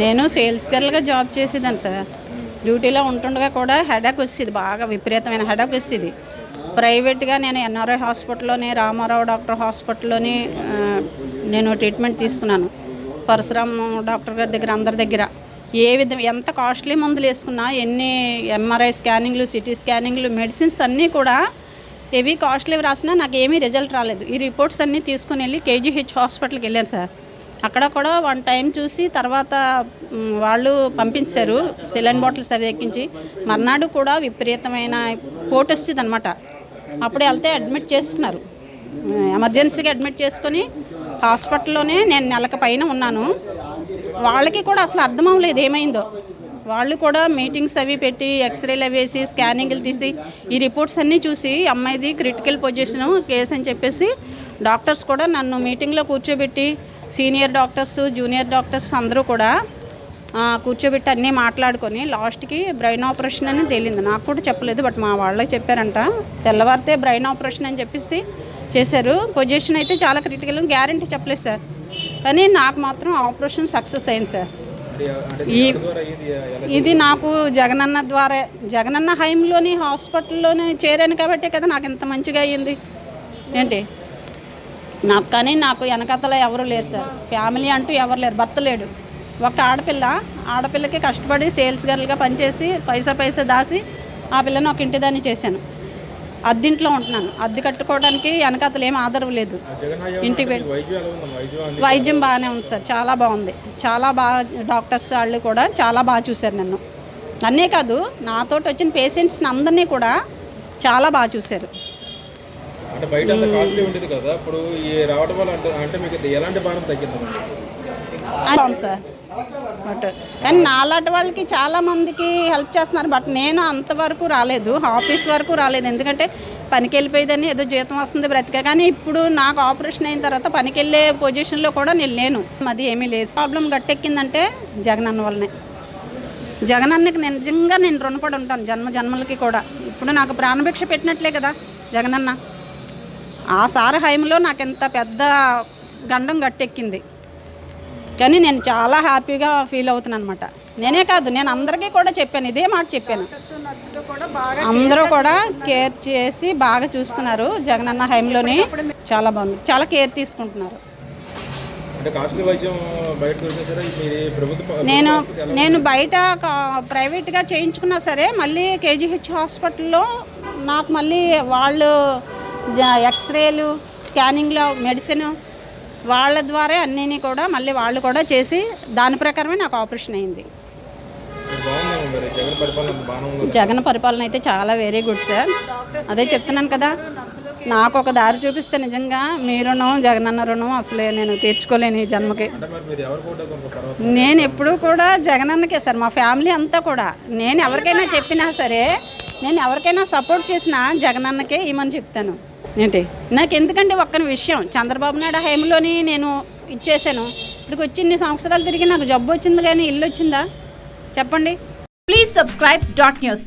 నేను sales గర్ల్గా job చేసేదాన్ని sir. డ్యూటీలో ఉంటుండగా కూడా హెడేక్ వచ్చేది, బాగా విపరీతమైన హెడేక్ వచ్చేది. ప్రైవేట్గా నేను ఎన్ఆర్ఐ హాస్పిటల్లోని, రామారావు డాక్టర్ హాస్పిటల్లోని నేను ట్రీట్మెంట్ తీసుకున్నాను. పరశురామ్ డాక్టర్ గారి దగ్గర, అందరి దగ్గర ఏ విధంగా ఎంత కాస్ట్లీ మందులు వేసుకున్నా, ఎన్ని ఎంఆర్ఐ స్కానింగ్లు, సిటీ స్కానింగ్లు, మెడిసిన్స్ అన్నీ కూడా హెవీ కాస్ట్లీ రాసినా నాకు ఏమీ రిజల్ట్ రాలేదు. ఈ రిపోర్ట్స్ అన్నీ తీసుకుని వెళ్ళి కేజీహెచ్ హాస్పిటల్కి వెళ్ళాను సార్. అక్కడ కూడా 1 టైం చూసి తర్వాత వాళ్ళు పంపించారు సెలైన్ బాటిల్స్ అవి ఎక్కించి. మర్నాడు కూడా విపరీతమైన పోటు వస్తుంది అనమాట. అప్పుడే వెళ్తే అడ్మిట్ చేస్తున్నారు, ఎమర్జెన్సీగా అడ్మిట్ చేసుకొని హాస్పిటల్లోనే నేను నెలకు పైన ఉన్నాను. వాళ్ళకి కూడా అసలు అర్థం అవ్వలేదు ఏమైందో. వాళ్ళు కూడా మీటింగ్స్ అవి పెట్టి, ఎక్స్రేలు అవి వేసి, స్కానింగ్లు తీసి, ఈ రిపోర్ట్స్ అన్నీ చూసి అమ్మాయిది క్రిటికల్ పొజిషను కేసు అని చెప్పేసి డాక్టర్స్ కూడా నన్ను మీటింగ్లో కూర్చోబెట్టి, సీనియర్ డాక్టర్స్, జూనియర్ డాక్టర్స్ అందరూ కూడా కూర్చోబెట్టి అన్నీ మాట్లాడుకొని లాస్ట్కి బ్రెయిన్ ఆపరేషన్ అని తేలింది. నాకు కూడా చెప్పలేదు, బట్ మా వాళ్ళకి చెప్పారంట. తెల్లవారితే బ్రెయిన్ ఆపరేషన్ అని చెప్పేసి చేశారు. పొజిషన్ అయితే చాలా క్రిటికల్, గ్యారంటీ చెప్పలేదు సార్. కానీ నాకు మాత్రం ఆపరేషన్ సక్సెస్ అయింది సార్. ఇది నాకు జగనన్న ద్వారా, జగనన్న హైంలోని హాస్పిటల్లోనే చేరాను కాబట్టే కదా నాకు ఇంత మంచిగా అయ్యింది. ఏంటి నాకు, కానీ నాకు వెనకతల ఎవరు లేరు సార్. ఫ్యామిలీ అంటూ ఎవరు లేరు, భర్త లేడు, ఒక ఆడపిల్లకి కష్టపడి సేల్స్ గర్ల్గా పనిచేసి పైసా దాసి ఆ పిల్లని ఒక ఇంటిదాన్ని చేశాను. అద్దెంట్లో ఉంటున్నాను, అద్దె కట్టుకోవడానికి వెనకతలు ఏం ఆధారం లేదు. ఇంటికి వైద్యం బాగానే ఉంది సార్, చాలా బాగుంది. చాలా బాగా డాక్టర్స్ వాళ్ళు కూడా చాలా బాగా చూశారు నన్ను. నన్నే కాదు, నాతోటి వచ్చిన పేషెంట్స్ని అందరినీ కూడా చాలా బాగా చూశారు. అవును సార్, బట్ కానీ నాలాంటి వాళ్ళకి చాలామందికి హెల్ప్ చేస్తున్నారు. బట్ నేను అంతవరకు రాలేదు, ఆఫీస్ వరకు రాలేదు. ఎందుకంటే పనికి వెళ్ళిపోయేదని ఏదో జీతం వస్తుంది బ్రతిక. కానీ ఇప్పుడు నాకు ఆపరేషన్ అయిన తర్వాత పనికి వెళ్ళే పొజిషన్లో కూడా నేను లేను. అది ఏమీ లేదు. ప్రాబ్లం గట్టెక్కిందంటే జగనన్న వల్లనే. జగనన్నకి నిజంగా నేను రుణపడి ఉంటాను జన్మలకి కూడా. ఇప్పుడు నాకు ప్రాణభిక్ష పెట్టినట్లే కదా జగనన్న. ఆ సార్ హైంలో నాకు ఎంత పెద్ద గండం గట్టెక్కింది. కానీ నేను చాలా హ్యాపీగా ఫీల్ అవుతున్నాను అనమాట. నేనే కాదు, నేను అందరికీ కూడా చెప్పాను, ఇదే మాట చెప్పాను. అందరూ కూడా కేర్ చేసి బాగా చూసుకున్నారు జగనన్న హైంలోని. చాలా బాగుంది, చాలా కేర్ తీసుకుంటున్నారు. నేను బయట ప్రైవేట్గా చేయించుకున్నా సరే, మళ్ళీ కేజీహెచ్ హాస్పిటల్లో నాకు మళ్ళీ వాళ్ళు ఎక్స్రేలు, స్కానింగ్లో, మెడిసిన్ వాళ్ళ ద్వారా అన్నీ కూడా మళ్ళీ వాళ్ళు కూడా చేసి దాని ప్రకారమే నాకు ఆపరేషన్ అయింది. జగన్ పరిపాలన అయితే చాలా వెరీ గుడ్ సార్. అదే చెప్తున్నాను కదా, నాకు ఒక దారి చూపిస్తే నిజంగా మీ రుణం, జగనన్న రుణం అసలే నేను తీర్చుకోలేను ఈ జన్మకి. నేను ఎప్పుడూ కూడా జగనన్నకే సార్, మా ఫ్యామిలీ అంతా కూడా. నేను ఎవరికైనా చెప్పినా సరే, నేను ఎవరికైనా సపోర్ట్ చేసినా జగనన్నకే ఇమని చెప్తాను. ఏంటి నాకు ఎందుకంటే ఒక్క విషయం, చంద్రబాబు నాయుడు హైంలోని నేను ఇచ్చేసాను. ఇక్కడికి వచ్చి ఇన్ని సంవత్సరాలు తిరిగి నాకు జబ్బు వచ్చింది కానీ ఇల్లు వచ్చిందా చెప్పండి. Please subscribe .news.